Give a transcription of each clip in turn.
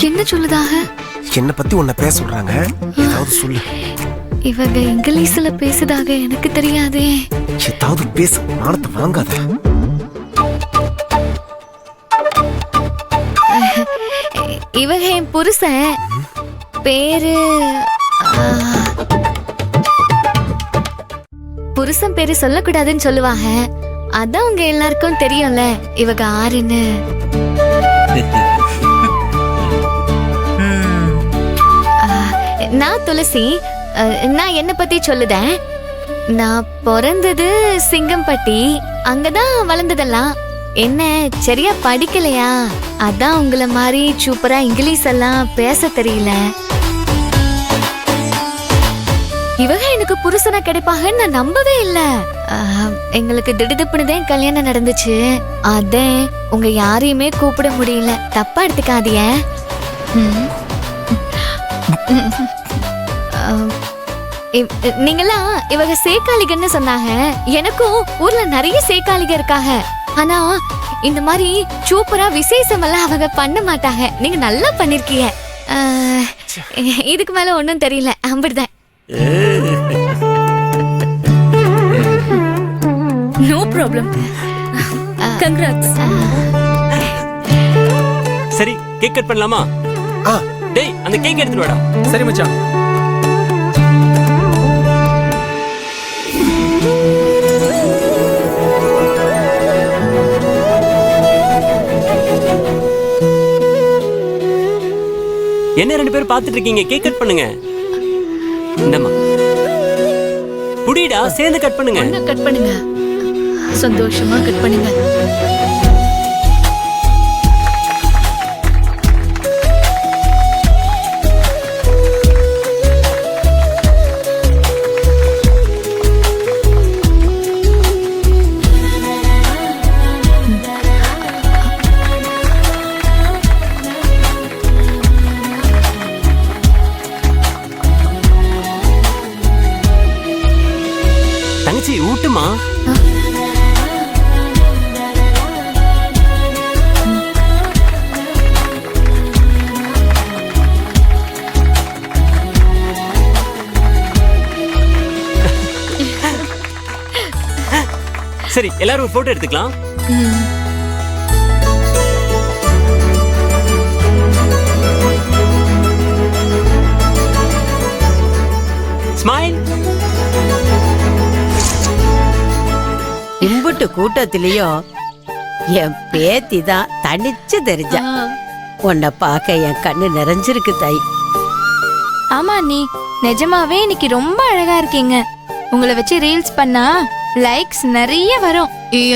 என்ன சொல்லுதாக? என்ன பத்தி உன்னை பேச சொல்றாங்க, ஏதாவது சொல்லு. இவங்க இங்கிலீஷ்ல பேசுதாக எனக்கு தெரியாதே. ஏதாவது பேசு, மானத்தை வாங்காத. இவங்க என் புருஷன், பேரு புருஷன் பேரு சொல்லக்கூடாதுன்னு சொல்லுவாங்க. அதான் உங்க எல்லாருக்கும் தெரியும்ல இவங்க ஆறுன்னு. நான் துளசி. நான் என்ன பத்தி சொல்லுதேன். நான் பிறந்தது சிங்கம்பட்டி, அங்கதான் வளர்ந்ததெல்லாம். என்ன சரியா படிக்கலையா? அதான் உங்களை மாதிரி சூப்பரா இங்கிலீஷ் எல்லாம் பேச தெரியல. இவங்க எனக்கு புருஷனா கிடைப்பாங்கன்னு நான் நம்பவே இல்ல. எங்களுக்கு திடுதிப்புனுதான் கல்யாணம் நடந்துச்சு. அதான் உங்க யாரையுமே கூப்பிட முடியல, தப்பா எடுத்துக்காதீங்க. நீங்கெல்லாம் இவங்க சேக்காளிகன்னு சொன்னாங்க. எனக்கும் ஊர்ல நிறைய சேக்காளிக இருக்காங்க. ஆனா இந்த மாதிரி சூப்பரா விசேஷம் எல்லாம் அவங்க பண்ண மாட்டாங்க. நீங்க நல்லா பண்ணிருக்கீங்க. இதுக்கு மேல ஒன்னும் தெரியல, அப்படிதான். No problem. கங்க்ராட்ஸ். சரி, கேக் கட் பண்ணலாமா? டேய், அந்த கேக் எடுத்துட்டு வாடா. சரி மச்சான். என்ன ரெண்டு பேரும் பாத்துட்டு இருக்கீங்க? கேக் கட் பண்ணுங்க. இந்தம்மா புடிடா, சேர்ந்து கட் பண்ணுங்க. கட் பண்ணுங்க, சந்தோஷமா கட் பண்ணுங்க. தங்கச்சி ஊட்டுமா. சரி, எல்லாரும் ஒரு போட்டோ எடுத்துக்கலாம். ஸ்மைல். இம்புட்டு கூட்டத்திலயும் என் பேத்தி தான் தனிச்சு தெரிஞ்சா. உன்னை பார்க்க என் கண்ணு நிறைஞ்சிருக்கு தாய். ஆமா நீ நிஜமாவே இன்னைக்கு ரொம்ப அழகா இருக்கீங்க. உங்களை வச்சு ரீல்ஸ் பண்ணா லைக்ஸ் நிறைய வரும்.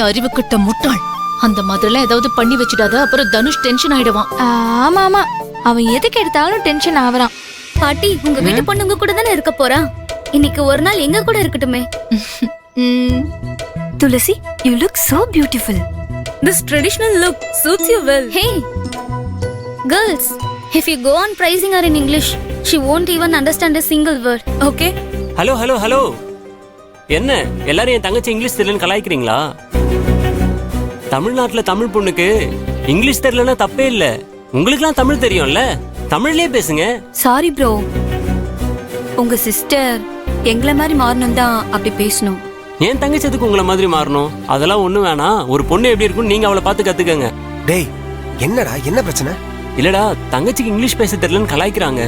அறிவு கிட்ட முட்டாள், அந்த மாதிரிலாம் ஏதாவது பண்ணி வச்சுடாத, அப்புறம் தனுஷ் டென்ஷன் ஆயிடுவான். ஆமா ஆமா, அவன் எதுக்கு எடுத்தாலும் டென்ஷன் ஆவறான். பாட்டி, உங்க வீட்டு பொண்ணுங்க கூட தானே இருக்க போறா. இன்னைக்கு ஒரு நாள் எங்க கூட இருக்கட்டுமே. Tulasi, you look so beautiful. This traditional look suits you well. Hey, girls, if you go on praising her in English, she won't even understand a single word. Okay? Hello hello hello. என்ன எல்லாரும் என் தங்கச்சி English தெரியலன்னு கலாய்க்கிறீங்களா? தமிழ்நாட்டுல தமிழ் பொண்ணுக்கு English தெரியலன்னா தப்பே இல்ல. உங்களுக்குலாம் தமிழ் தெரியும்ல, தமிழ்லயே பேசுங்க. Sorry bro, உங்க சிஸ்டர் எங்கள மாதிரி மாறணும் தான் அப்படி பேசணும். என் தங்கச்சி எதுக்கு உங்களை மாதிரி மாறணும்? அதெல்லாம் ஒண்ணும் வேணாம். ஒரு பொண்ணு எப்படி இருக்குன்னு நீங்க அவளை பார்த்து கத்துக்கங்க. டேய், என்னடா என்ன பிரச்சனை? இல்லடா, தங்கச்சிக்கு இங்கிலீஷ் பேச தெரியலன்னு கலாய்க்கிறாங்க.